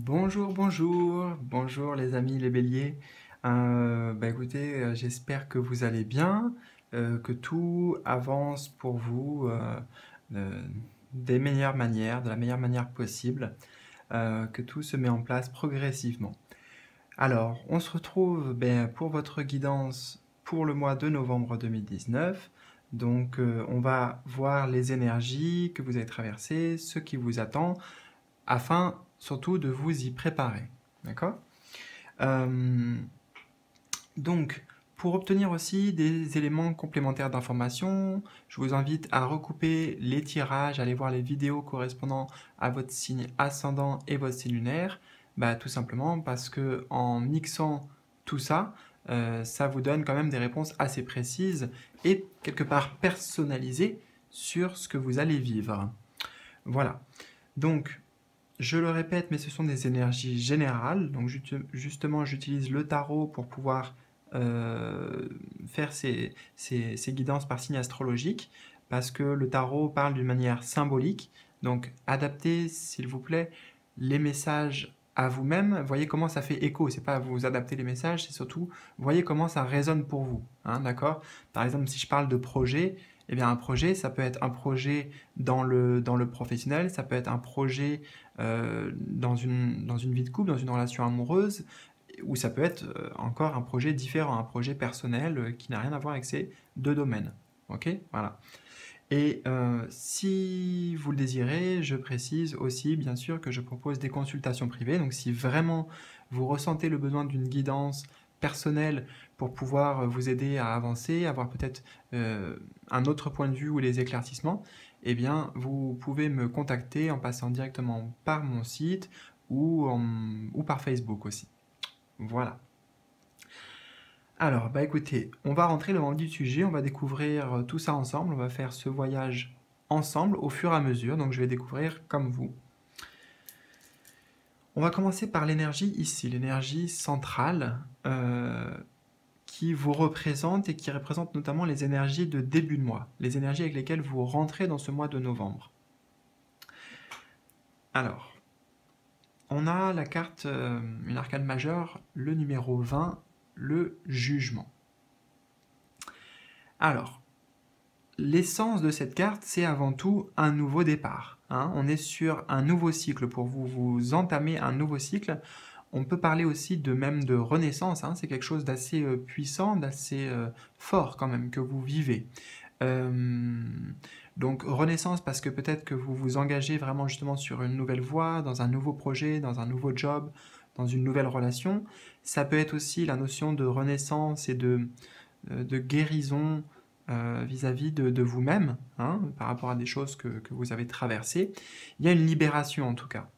Bonjour, bonjour, bonjour les amis les béliers. Écoutez, j'espère que vous allez bien, que tout avance pour vous euh, des meilleures manières, de la meilleure manière possible, que tout se met en place progressivement. Alors, on se retrouve pour votre guidance pour le mois de novembre 2019. Donc, on va voir les énergies que vous avez traversées, ce qui vous attend, afin surtout de vous y préparer. D'accord? Euh, donc, pour obtenir aussi des éléments complémentaires d'information, je vous invite à recouper les tirages, à aller voir les vidéos correspondant à votre signe ascendant et votre signe lunaire, tout simplement parce que en mixant tout ça, ça vous donne quand même des réponses assez précises et quelque part personnalisées sur ce que vous allez vivre. Voilà. Donc, je le répète, mais ce sont des énergies générales. Donc justement, j'utilise le tarot pour pouvoir faire ces guidances par signe astrologique, parce que le tarot parle d'une manière symbolique. Donc adaptez, s'il vous plaît, les messages à vous-même. Voyez comment ça fait écho. C'est pas vous adapter les messages, c'est surtout voyez comment ça résonne pour vous. Hein, d'accord? Par exemple, si je parle de projet, eh bien un projet, ça peut être un projet dans le professionnel, ça peut être un projet dans une vie de couple, dans une relation amoureuse, ou ça peut être encore un projet différent, un projet personnel qui n'a rien à voir avec ces deux domaines. Ok? Voilà. Et si vous le désirez, je précise aussi, bien sûr, que je propose des consultations privées. Donc si vraiment vous ressentez le besoin d'une guidance personnelle pour pouvoir vous aider à avancer, avoir peut-être un autre point de vue ou des éclaircissements, eh bien, vous pouvez me contacter en passant directement par mon site ou par Facebook aussi. Voilà. Alors, écoutez, on va rentrer dans le vif du sujet, on va découvrir tout ça ensemble, on va faire ce voyage ensemble au fur et à mesure, donc je vais découvrir comme vous. On va commencer par l'énergie ici, l'énergie centrale qui vous représente et qui représente notamment les énergies de début de mois, les énergies avec lesquelles vous rentrez dans ce mois de novembre. Alors, on a la carte, une arcane majeure, le numéro 20, le jugement. Alors, l'essence de cette carte, c'est avant tout un nouveau départ. Hein. On est sur un nouveau cycle pour vous. Vous entamez un nouveau cycle. On peut parler aussi même de renaissance. Hein. C'est quelque chose d'assez puissant, d'assez fort quand même que vous vivez. Donc renaissance parce que peut-être que vous vous engagez vraiment justement sur une nouvelle voie, dans un nouveau projet, dans un nouveau job, dans une nouvelle relation. Ça peut être aussi la notion de renaissance et de guérison vis-à-vis de vous-même, hein, par rapport à des choses que vous avez traversées. Il y a une libération en tout cas.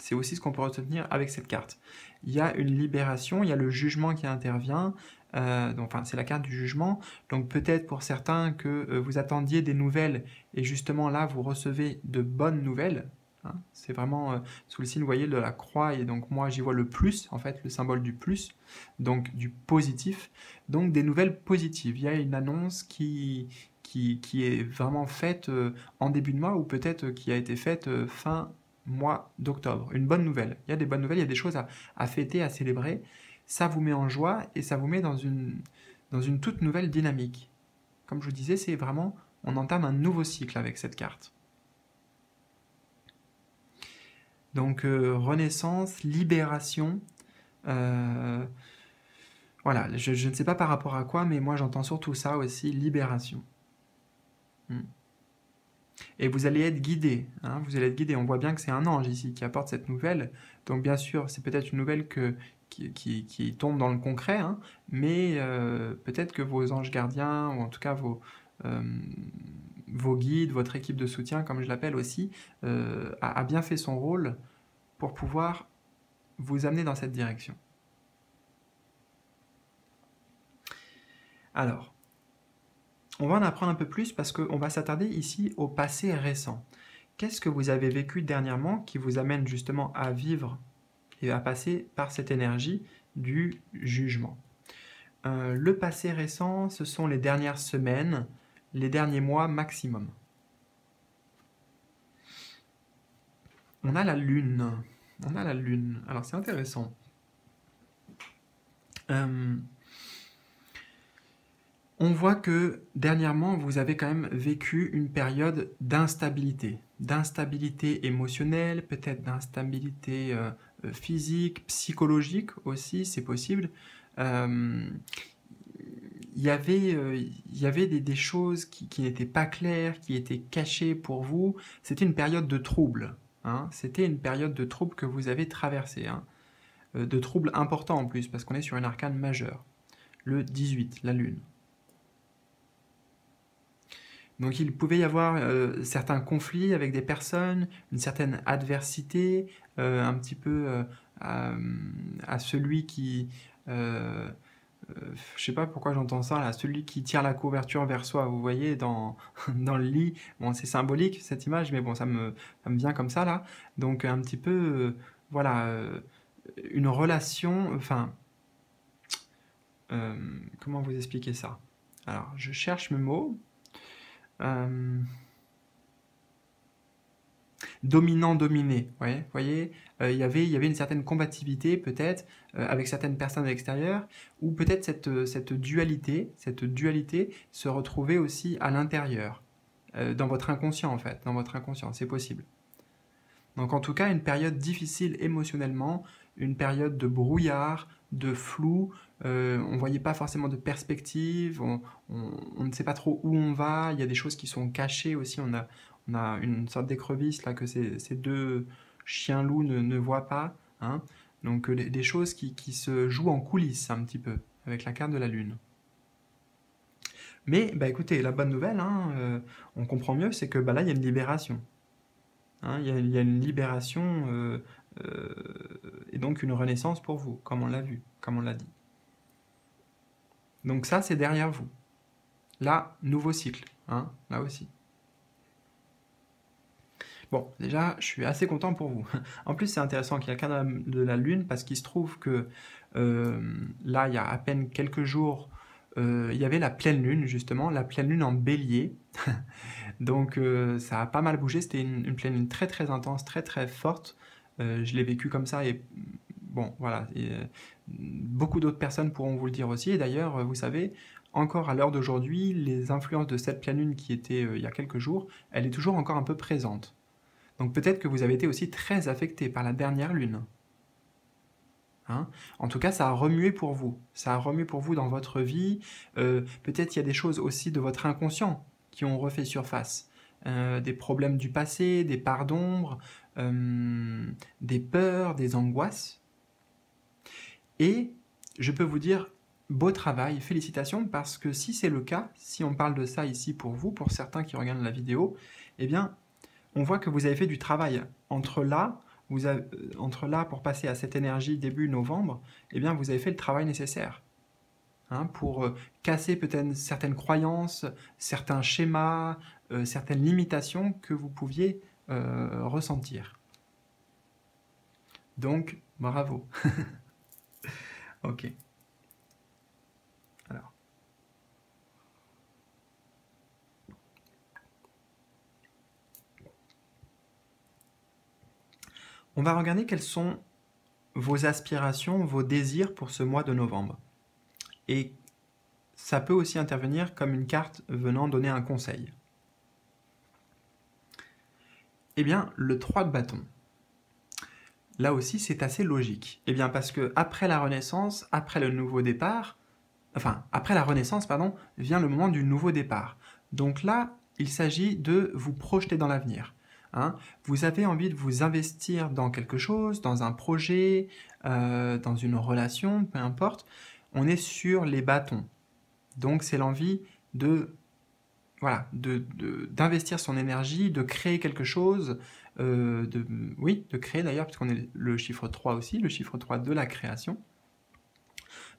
C'est aussi ce qu'on peut retenir avec cette carte. Il y a une libération, il y a le jugement qui intervient, c'est la carte du jugement, donc peut-être pour certains que vous attendiez des nouvelles, et justement là vous recevez de bonnes nouvelles, hein. C'est vraiment sous le signe, vous voyez, de la croix, et donc moi j'y vois le plus, en fait, le symbole du plus, donc du positif, donc des nouvelles positives. Il y a une annonce qui est vraiment faite en début de mois, ou peut-être qui a été faite fin mois d'octobre. Une bonne nouvelle. Il y a des bonnes nouvelles, il y a des choses à fêter, à célébrer. Ça vous met en joie et ça vous met dans une toute nouvelle dynamique. Comme je vous disais, c'est vraiment, on entame un nouveau cycle avec cette carte. Donc renaissance, libération. Voilà, je ne sais pas par rapport à quoi, mais moi j'entends surtout ça aussi, libération. Et vous allez être guidé, hein, vous allez être guidé. On voit bien que c'est un ange ici qui apporte cette nouvelle. Donc bien sûr, c'est peut-être une nouvelle qui tombe dans le concret, hein, mais peut-être que vos anges gardiens, ou en tout cas vos guides, votre équipe de soutien, comme je l'appelle aussi, a bien fait son rôle pour pouvoir vous amener dans cette direction. Alors, on va en apprendre un peu plus parce qu'on va s'attarder ici au passé récent. Qu'est-ce que vous avez vécu dernièrement qui vous amène justement à vivre et à passer par cette énergie du jugement? Le passé récent, ce sont les dernières semaines, les derniers mois maximum. On a la lune. On a la lune. Alors c'est intéressant. On voit que dernièrement, vous avez quand même vécu une période d'instabilité émotionnelle, peut-être d'instabilité physique, psychologique aussi, c'est possible. Il y avait des choses qui n'étaient pas claires, qui étaient cachées pour vous. C'était une période de trouble. Hein. C'était une période de trouble que vous avez traversée. Hein. De trouble important en plus, parce qu'on est sur une arcane majeure. Le 18, la lune. Donc il pouvait y avoir certains conflits avec des personnes, une certaine adversité, un petit peu à celui qui... je sais pas pourquoi j'entends ça, là, celui qui tire la couverture vers soi, vous voyez, dans, dans le lit. Bon, c'est symbolique cette image, mais bon, ça me vient comme ça, là. Donc un petit peu, voilà, une relation, enfin... comment vous expliquer ça? Alors, je cherche mes mots. Dominant-dominé, vous voyez, il y avait une certaine combativité peut-être avec certaines personnes à l'extérieur, ou peut-être cette dualité se retrouvait aussi à l'intérieur, dans votre inconscient en fait, dans votre inconscient, c'est possible. Donc en tout cas, une période difficile émotionnellement, une période de brouillard, de flou, on ne voyait pas forcément de perspective, on ne sait pas trop où on va, il y a des choses qui sont cachées aussi, on a une sorte d'écrevisse là que ces deux chiens loups ne voient pas, hein. Donc des choses qui se jouent en coulisses un petit peu, avec la carte de la lune. Mais bah, écoutez, la bonne nouvelle, hein, on comprend mieux, c'est que bah, là il y a une libération. Hein, il y a une libération et donc une renaissance pour vous, comme on l'a vu, comme on l'a dit. Donc ça, c'est derrière vous. Là, nouveau cycle, hein, là aussi. Bon, déjà, je suis assez content pour vous. En plus, c'est intéressant qu'il y a le cadre de la Lune, parce qu'il se trouve que là, il y a à peine quelques jours, il y avait la pleine Lune, justement, la pleine Lune en bélier. Donc ça a pas mal bougé, c'était une pleine Lune très très intense, très très forte. Je l'ai vécu comme ça et bon, voilà. Et, beaucoup d'autres personnes pourront vous le dire aussi. Et d'ailleurs, vous savez, encore à l'heure d'aujourd'hui, les influences de cette pleine Lune qui était il y a quelques jours, elle est toujours encore un peu présente. Donc peut-être que vous avez été aussi très affecté par la dernière lune. Hein, en tout cas, ça a remué pour vous. Ça a remué pour vous dans votre vie. Peut-être il y a des choses aussi de votre inconscient qui ont refait surface. Des problèmes du passé, des parts d'ombre, des peurs, des angoisses. Et je peux vous dire, beau travail, félicitations, parce que si c'est le cas, si on parle de ça ici pour vous, pour certains qui regardent la vidéo, eh bien, on voit que vous avez fait du travail. Entre là, pour passer à cette énergie début novembre, eh bien, vous avez fait le travail nécessaire. Hein, pour casser peut-être certaines croyances, certains schémas, certaines limitations que vous pouviez ressentir. Donc, bravo. Ok. Alors. On va regarder quelles sont vos aspirations, vos désirs pour ce mois de novembre. Et ça peut aussi intervenir comme une carte venant donner un conseil. Eh bien, le 3 de bâton. Là aussi, c'est assez logique. Eh bien, parce que après la Renaissance, après le nouveau départ, enfin, après la Renaissance, pardon, vient le moment du nouveau départ. Donc là, il s'agit de vous projeter dans l'avenir. Hein. Vous avez envie de vous investir dans quelque chose, dans un projet, dans une relation, peu importe. On est sur les bâtons. Donc c'est l'envie de, voilà, d'investir son énergie, de créer quelque chose, de créer d'ailleurs, puisqu'on est le chiffre 3 aussi, le chiffre 3 de la création.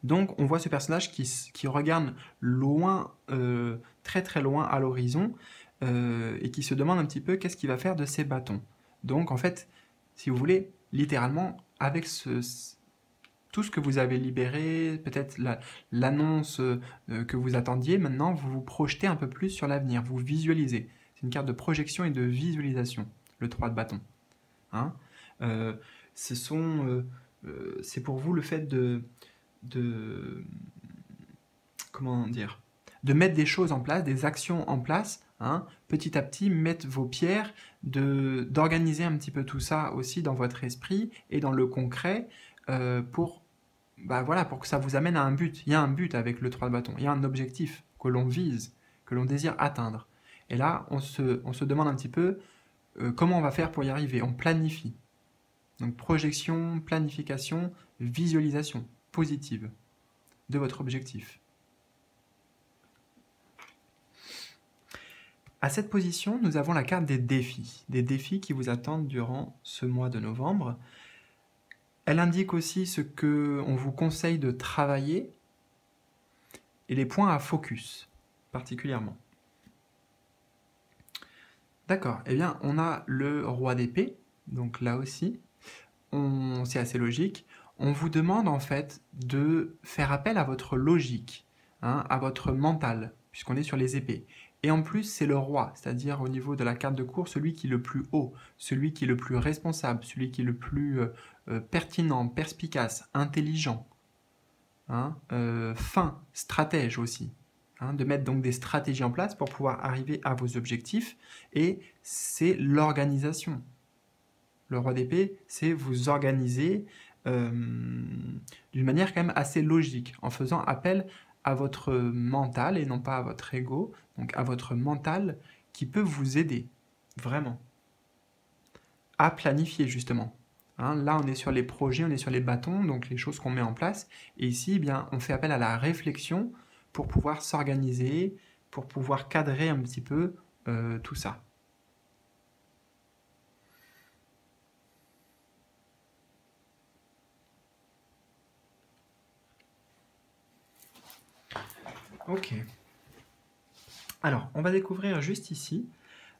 Donc on voit ce personnage qui regarde loin, très très loin à l'horizon, et qui se demande un petit peu qu'est-ce qu'il va faire de ces bâtons. Donc en fait, si vous voulez, littéralement, avec tout ce que vous avez libéré, peut-être l'annonce que vous attendiez, maintenant vous vous projetez un peu plus sur l'avenir, vous visualisez. C'est une carte de projection et de visualisation, le 3 de bâton. Hein, c'est pour vous le fait de comment dire, de mettre des choses en place, des actions en place, hein, petit à petit, mettre vos pierres, d'organiser un petit peu tout ça aussi dans votre esprit et dans le concret pour, bah voilà, pour que ça vous amène à un but. Il y a un but avec le 3 de bâton, il y a un objectif que l'on vise, que l'on désire atteindre. Et là, on se demande un petit peu comment on va faire pour y arriver. On planifie. Donc projection, planification, visualisation positive de votre objectif. À cette position, nous avons la carte des défis qui vous attendent durant ce mois de novembre. Elle indique aussi ce qu'on vous conseille de travailler et les points à focus, particulièrement. D'accord, eh bien, on a le roi d'épée, donc là aussi, c'est assez logique. On vous demande en fait de faire appel à votre logique, hein, à votre mental, puisqu'on est sur les épées. Et en plus, c'est le roi, c'est-à-dire au niveau de la carte de cour, celui qui est le plus haut, celui qui est le plus responsable, celui qui est le plus pertinent, perspicace, intelligent, hein, fin, stratège aussi. Hein, de mettre donc des stratégies en place pour pouvoir arriver à vos objectifs. Et c'est l'organisation. Le roi d'épée, c'est vous organiser d'une manière quand même assez logique, en faisant appel à votre mental et non pas à votre ego, donc à votre mental qui peut vous aider, vraiment, à planifier justement. Hein, là, on est sur les projets, on est sur les bâtons, donc les choses qu'on met en place. Et ici, eh bien, on fait appel à la réflexion pour pouvoir s'organiser, pour pouvoir cadrer un petit peu tout ça. Ok. Alors, on va découvrir juste ici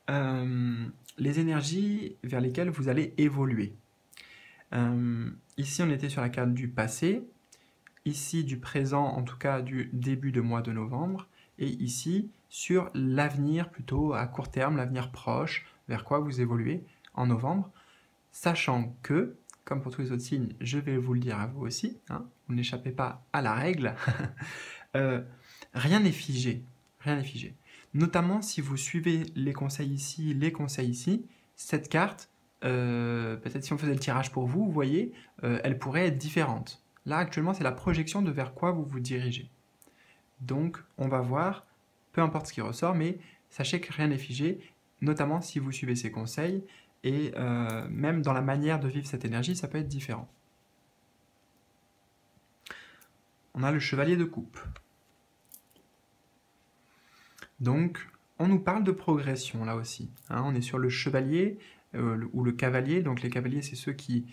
les énergies vers lesquelles vous allez évoluer. Ici, on était sur la carte du passé, ici du présent, en tout cas du début de mois de novembre, et ici sur l'avenir plutôt à court terme, l'avenir proche, vers quoi vous évoluez en novembre, sachant que, comme pour tous les autres signes, je vais vous le dire à vous aussi, hein, vous n'échappez pas à la règle, rien n'est figé, rien n'est figé. Notamment si vous suivez les conseils ici, cette carte, peut-être si on faisait le tirage pour vous, vous voyez, elle pourrait être différente. Là, actuellement, c'est la projection de vers quoi vous vous dirigez. Donc, on va voir, peu importe ce qui ressort, mais sachez que rien n'est figé, notamment si vous suivez ces conseils, et même dans la manière de vivre cette énergie, ça peut être différent. On a le chevalier de coupe. Donc, on nous parle de progression là aussi. Hein, on est sur le chevalier ou le cavalier. Donc, les cavaliers, c'est ceux qui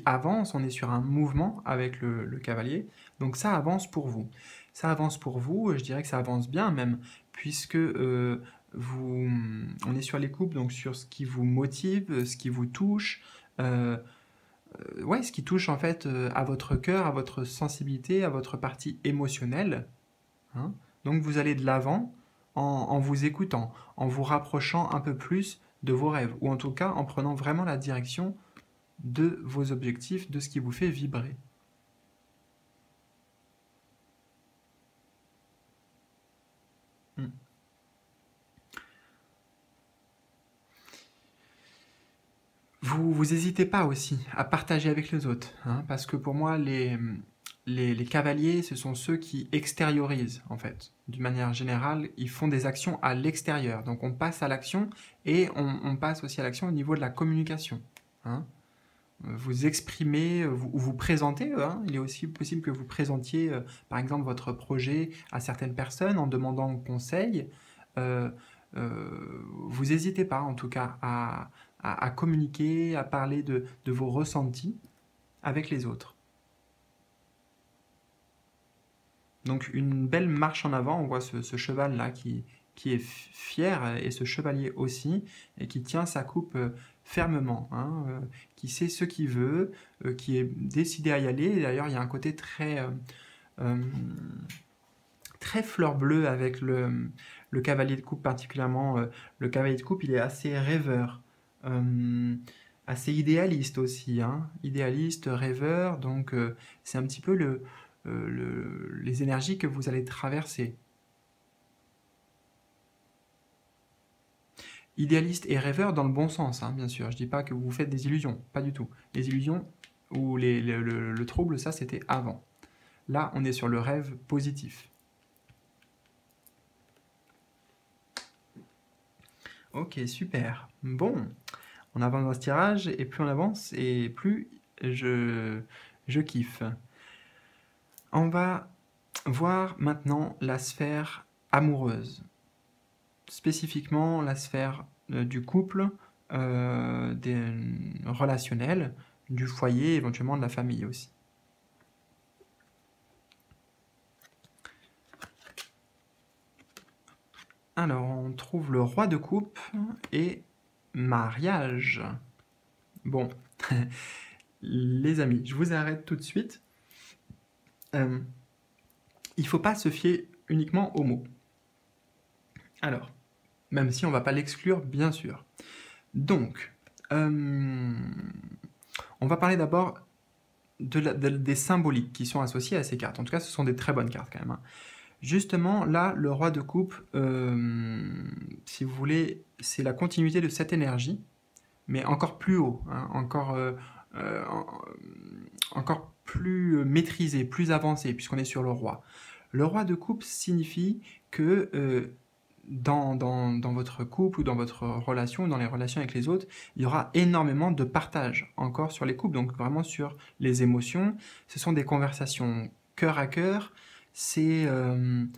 avancent. On est sur un mouvement avec le cavalier. Donc, ça avance pour vous. Ça avance pour vous. Je dirais que ça avance bien même, puisque on est sur les coupes, donc sur ce qui vous motive, ce qui vous touche. Ouais, ce qui touche en fait à votre cœur, à votre sensibilité, à votre partie émotionnelle. Hein. Donc, vous allez de l'avant en vous écoutant, en vous rapprochant un peu plus de vos rêves, ou en tout cas en prenant vraiment la direction de vos objectifs, de ce qui vous fait vibrer. Vous n'hésitez pas aussi à partager avec les autres, hein, parce que pour moi, les cavaliers, ce sont ceux qui extériorisent, en fait. D'une manière générale, ils font des actions à l'extérieur. Donc on passe à l'action et on passe aussi à l'action au niveau de la communication. Hein. Vous exprimez, vous présentez. Hein. Il est aussi possible que vous présentiez, par exemple, votre projet à certaines personnes en demandant conseil. Vous n'hésitez pas, en tout cas, à communiquer, à parler de vos ressentis avec les autres. Donc une belle marche en avant, on voit ce cheval-là qui est fier, et ce chevalier aussi, et qui tient sa coupe fermement, hein, qui sait ce qu'il veut, qui est décidé à y aller. Et d'ailleurs, il y a un côté très fleur bleue avec le cavalier de coupe particulièrement. Le cavalier de coupe, il est assez rêveur. assez idéaliste aussi, hein, idéaliste, rêveur, donc c'est un petit peu les énergies que vous allez traverser. Idéaliste et rêveur dans le bon sens, hein, bien sûr. Je dis pas que vous vous faites des illusions, pas du tout. Les illusions ou le trouble, ça c'était avant. Là, on est sur le rêve positif. Ok, super. Bon, on avance dans ce tirage, et plus on avance, et plus je kiffe. On va voir maintenant la sphère amoureuse. Spécifiquement la sphère du couple, des relationnels, du foyer, éventuellement de la famille aussi. Alors, on trouve le roi de coupe et mariage. Bon, les amis, je vous arrête tout de suite. Il ne faut pas se fier uniquement aux mots. Alors, même si on ne va pas l'exclure, bien sûr. Donc, on va parler d'abord des symboliques qui sont associés à ces cartes. En tout cas, ce sont des très bonnes cartes quand même, hein. Justement, là, le roi de coupe, si vous voulez, c'est la continuité de cette énergie, mais encore plus haut, hein, encore plus maîtrisé, plus avancé, puisqu'on est sur le roi. Le roi de coupe signifie que dans votre couple ou dans votre relation, dans les relations avec les autres, il y aura énormément de partage encore sur les couples, donc vraiment sur les émotions. Ce sont des conversations cœur à cœur, c'est un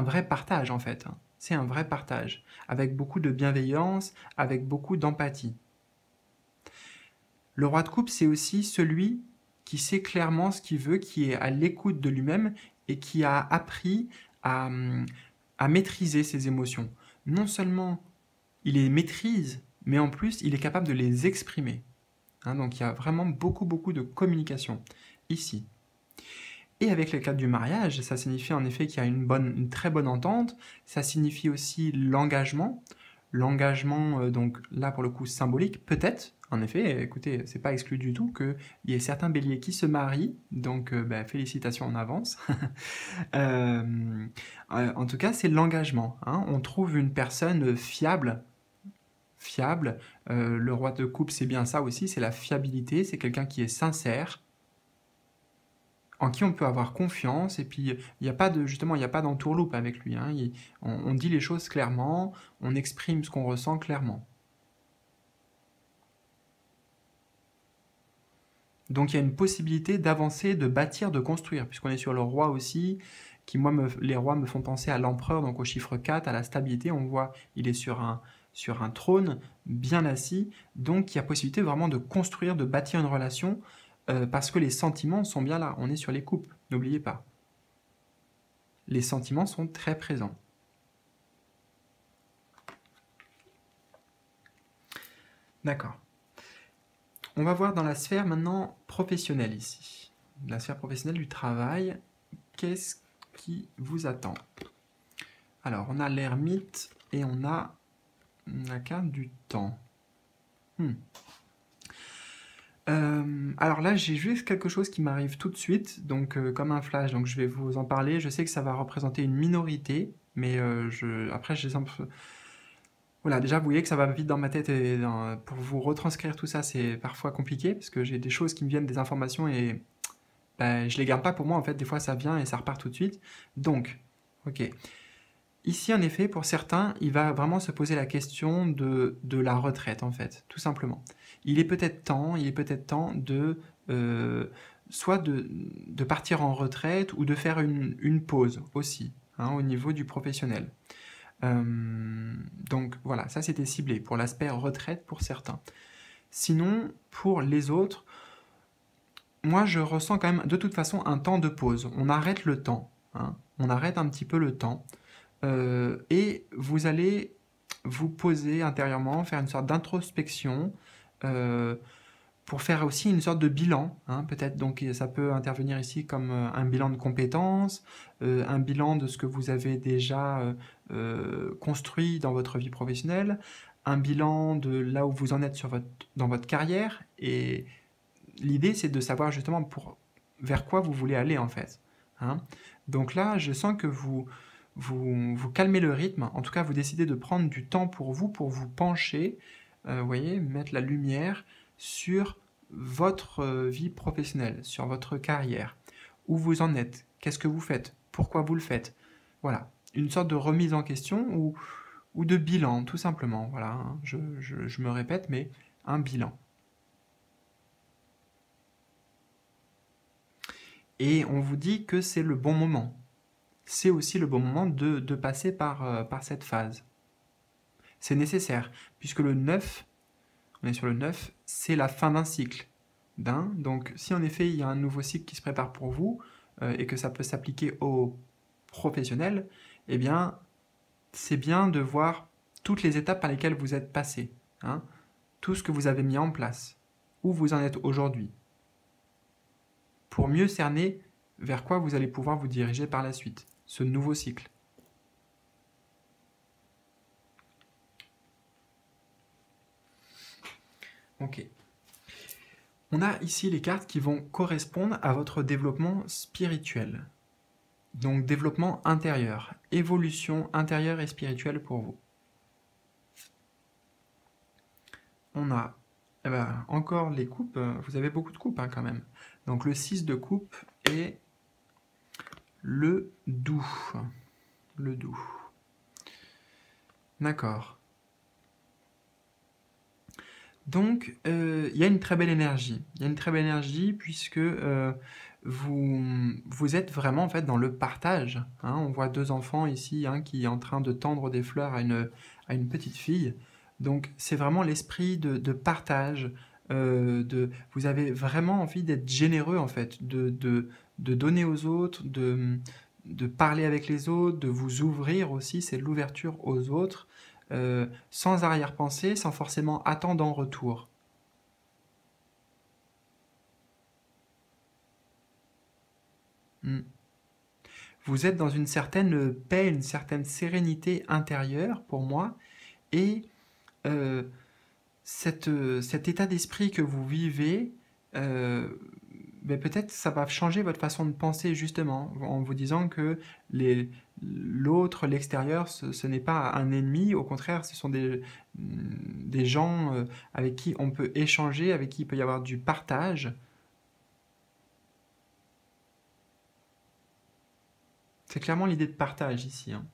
vrai partage en fait, hein. C'est un vrai partage, avec beaucoup de bienveillance, avec beaucoup d'empathie. Le roi de coupe, c'est aussi celui qui sait clairement ce qu'il veut, qui est à l'écoute de lui-même et qui a appris à maîtriser ses émotions. Non seulement il les maîtrise, mais en plus il est capable de les exprimer. Hein, donc il y a vraiment beaucoup de communication ici. Et avec le cadre du mariage, ça signifie en effet qu'il y a une très bonne entente, ça signifie aussi l'engagement. L'engagement, donc là pour le coup symbolique, peut-être, en effet, écoutez, c'est pas exclu du tout qu'il y ait certains béliers qui se marient, donc félicitations en avance. En tout cas, c'est l'engagement, hein. On trouve une personne fiable. Le roi de coupe, c'est bien ça aussi, c'est la fiabilité, c'est quelqu'un qui est sincère, en qui on peut avoir confiance, et puis il n'y a pas d'entourloupe avec lui, hein. On dit les choses clairement, on exprime ce qu'on ressent clairement. Donc il y a une possibilité d'avancer, de bâtir, de construire, puisqu'on est sur le roi aussi, qui les rois me font penser à l'empereur, donc au chiffre 4, à la stabilité. On voit, il est sur un trône, bien assis, donc il y a possibilité vraiment de construire, de bâtir une relation, parce que les sentiments sont bien là. On est sur les couples, n'oubliez pas. Les sentiments sont très présents. D'accord. On va voir dans la sphère maintenant professionnelle ici. La sphère professionnelle du travail, qu'est-ce qui vous attend? Alors, on a l'ermite et on a la carte du temps. Alors là, j'ai juste quelque chose qui m'arrive tout de suite, donc comme un flash, donc je vais vous en parler. Je sais que ça va représenter une minorité, mais après, voilà, déjà, vous voyez que ça va vite dans ma tête, et pour vous retranscrire tout ça, c'est parfois compliqué, parce que j'ai des choses qui me viennent, des informations, et je les garde pas pour moi, en fait, des fois ça vient et ça repart tout de suite. Donc, ok. Ici, en effet, pour certains, il va vraiment se poser la question de la retraite, en fait, tout simplement. Il est peut-être temps soit de partir en retraite ou de faire une pause aussi, hein, au niveau du professionnel. Donc voilà, ça c'était ciblé pour l'aspect retraite pour certains. Sinon, pour les autres, moi je ressens quand même de toute façon un temps de pause. On arrête le temps, hein, on arrête un petit peu le temps. Et vous allez vous poser intérieurement, faire une sorte d'introspection, pour faire aussi une sorte de bilan, hein, peut-être. Donc ça peut intervenir ici comme un bilan de compétences, un bilan de ce que vous avez déjà construit dans votre vie professionnelle, un bilan de là où vous en êtes dans votre carrière. Et l'idée, c'est de savoir justement vers quoi vous voulez aller en fait. Hein. Donc là, je sens que vous calmez le rythme. En tout cas, vous décidez de prendre du temps pour vous pencher, vous voyez, mettre la lumière sur votre vie professionnelle, sur votre carrière. Où vous en êtes? Qu'est-ce que vous faites? Pourquoi vous le faites? Voilà, une sorte de remise en question ou de bilan, tout simplement. Voilà, hein. Je me répète, mais un bilan. Et on vous dit que c'est le bon moment. C'est aussi le bon moment de passer par cette phase. C'est nécessaire, puisque le 9, on est sur le 9, c'est la fin d'un cycle. Donc si en effet il y a un nouveau cycle qui se prépare pour vous, et que ça peut s'appliquer aux professionnels, eh bien c'est bien de voir toutes les étapes par lesquelles vous êtes passé, hein, tout ce que vous avez mis en place, où vous en êtes aujourd'hui, pour mieux cerner vers quoi vous allez pouvoir vous diriger par la suite, ce nouveau cycle. Ok. On a ici les cartes qui vont correspondre à votre développement spirituel. Donc développement intérieur, évolution intérieure et spirituelle pour vous. On a encore les coupes, vous avez beaucoup de coupes hein, quand même. Donc le 6 de coupe et le doux. Le doux. D'accord. Donc, il y a une très belle énergie. Il y a une très belle énergie puisque vous êtes vraiment en fait dans le partage. Hein. On voit deux enfants ici hein, qui est en train de tendre des fleurs à une petite fille. Donc, c'est vraiment l'esprit de partage. Vous avez vraiment envie d'être généreux en fait, de donner aux autres, de parler avec les autres, de vous ouvrir aussi. C'est l'ouverture aux autres. Sans arrière-pensée, sans forcément attendre en retour. Mm. Vous êtes dans une certaine paix, une certaine sérénité intérieure pour moi, et euh, cet état d'esprit que vous vivez, euh, ben peut-être ça va changer votre façon de penser justement, en vous disant que l'autre, l'extérieur, ce n'est pas un ennemi, au contraire, ce sont des gens avec qui on peut échanger, avec qui il peut y avoir du partage. C'est clairement l'idée de partage ici. Hein.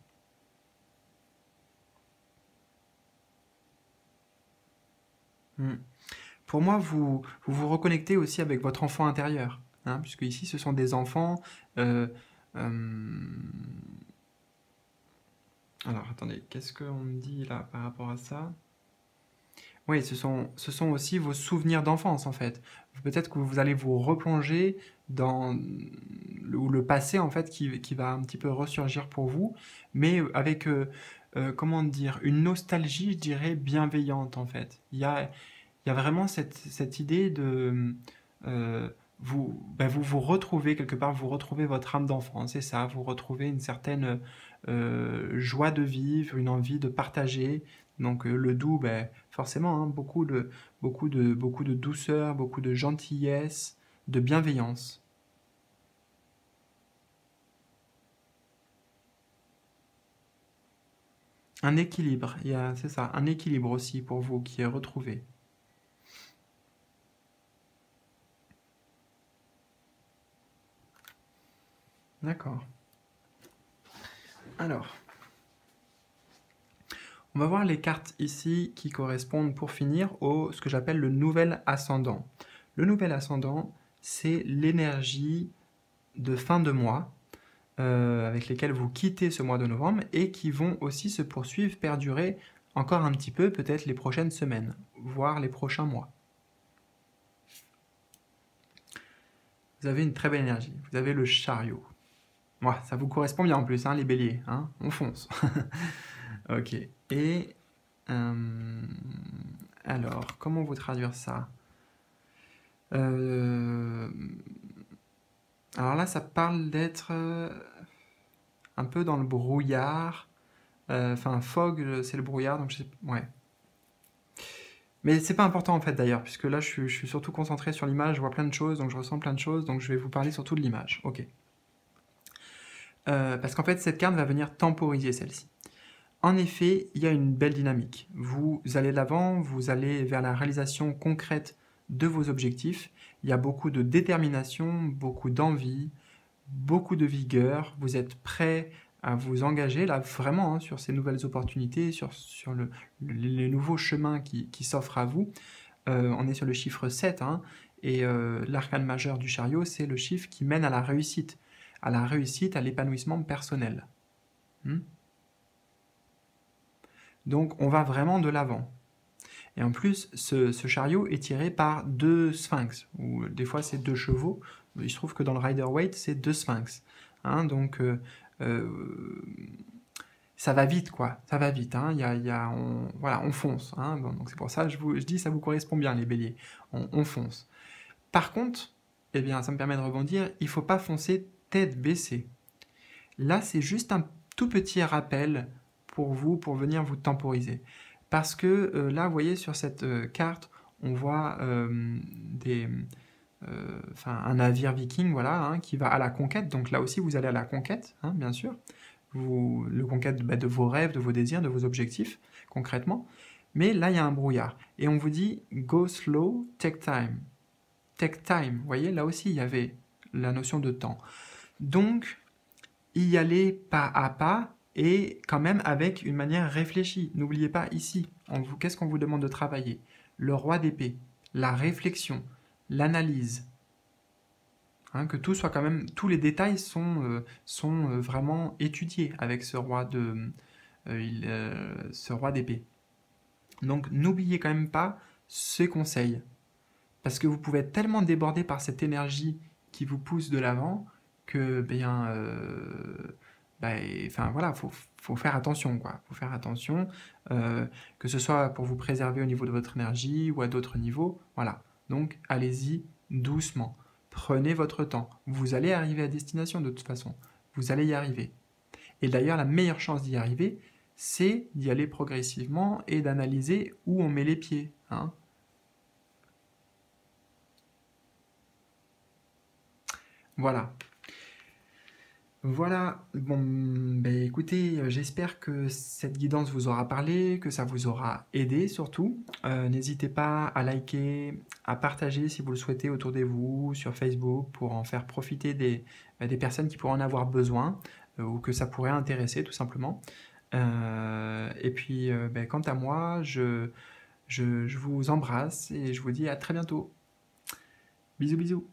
Mm. Pour moi, vous reconnectez aussi avec votre enfant intérieur, hein, puisque ici, ce sont des enfants. euh, euh, alors, attendez, qu'est-ce qu'on me dit là par rapport à ça? Oui, ce sont aussi vos souvenirs d'enfance, en fait. Peut-être que vous allez vous replonger dans le passé, en fait, qui va un petit peu ressurgir pour vous, mais avec, comment dire, une nostalgie, je dirais, bienveillante, en fait. Il y a vraiment cette idée de... euh, vous retrouvez quelque part, vous retrouvez votre âme d'enfant, c'est ça, vous retrouvez une certaine joie de vivre, une envie de partager. Donc le doux, forcément, hein, beaucoup de douceur, beaucoup de gentillesse, de bienveillance. Un équilibre, c'est ça, un équilibre aussi pour vous qui est retrouvé. D'accord. Alors, on va voir les cartes ici qui correspondent pour finir au ce que j'appelle le nouvel ascendant. Le nouvel ascendant, c'est l'énergie de fin de mois avec lesquelles vous quittez ce mois de novembre et qui vont aussi se poursuivre, perdurer encore un petit peu, peut-être les prochaines semaines, voire les prochains mois. Vous avez une très belle énergie. Vous avez le chariot. Ouais, ça vous correspond bien en plus, hein, les béliers. Hein, on fonce. Ok. Et euh, alors, comment vous traduire ça? Euh, alors là, ça parle d'être un peu dans le brouillard. Enfin, fog, c'est le brouillard, donc je sais, ouais. Mais c'est pas important en fait d'ailleurs, puisque là je suis surtout concentré sur l'image, je vois plein de choses, donc je ressens plein de choses, donc je vais vous parler surtout de l'image. Ok. Parce qu'en fait cette carte va venir temporiser celle-ci. En effet, il y a une belle dynamique. Vous allez de l'avant, vous allez vers la réalisation concrète de vos objectifs. Il y a beaucoup de détermination, beaucoup d'envie, beaucoup de vigueur. Vous êtes prêt à vous engager là vraiment hein, sur ces nouvelles opportunités, sur les nouveaux chemins qui s'offrent à vous. On est sur le chiffre 7 hein, et l'arcane majeur du chariot, c'est le chiffre qui mène à la réussite, à l'épanouissement personnel. Donc on va vraiment de l'avant. Et en plus, ce chariot est tiré par 2 sphinx, ou des fois c'est 2 chevaux. Il se trouve que dans le Rider-Waite, c'est 2 sphinx. Hein, donc ça va vite, quoi. Ça va vite. Hein. Voilà, on fonce. Hein. Bon, donc c'est pour ça que je dis ça vous correspond bien, les béliers. On fonce. Par contre, eh bien, ça me permet de rebondir, il ne faut pas foncer tête baissée. Là, c'est juste un tout petit rappel pour vous, pour venir vous temporiser. Parce que là, vous voyez, sur cette carte, on voit un navire viking voilà, hein, qui va à la conquête. Donc là aussi, vous allez à la conquête, hein, bien sûr. Le conquête de vos rêves, de vos désirs, de vos objectifs, concrètement. Mais là, il y a un brouillard. Et on vous dit « go slow, take time ». Take time, vous voyez, là aussi, il y avait la notion de temps. Donc, y aller pas à pas et quand même avec une manière réfléchie. N'oubliez pas ici, qu'est-ce qu'on vous demande de travailler? Le roi d'épée, la réflexion, l'analyse. Hein, que tout soit quand même, tous les détails sont vraiment étudiés avec ce roi d'épée. Donc n'oubliez quand même pas ces conseils. Parce que vous pouvez être tellement débordé par cette énergie qui vous pousse de l'avant que, voilà, faut faire attention, quoi. Faut faire attention, que ce soit pour vous préserver au niveau de votre énergie ou à d'autres niveaux. Voilà. Donc, allez-y doucement. Prenez votre temps. Vous allez arriver à destination de toute façon. Vous allez y arriver. Et d'ailleurs, la meilleure chance d'y arriver, c'est d'y aller progressivement et d'analyser où on met les pieds. Hein. Voilà. Voilà, bon, écoutez, j'espère que cette guidance vous aura parlé, que ça vous aura aidé surtout. N'hésitez pas à liker, à partager si vous le souhaitez autour de vous, sur Facebook, pour en faire profiter des personnes qui pourraient en avoir besoin, ou que ça pourrait intéresser tout simplement. Et puis, quant à moi, je vous embrasse et je vous dis à très bientôt. Bisous bisous.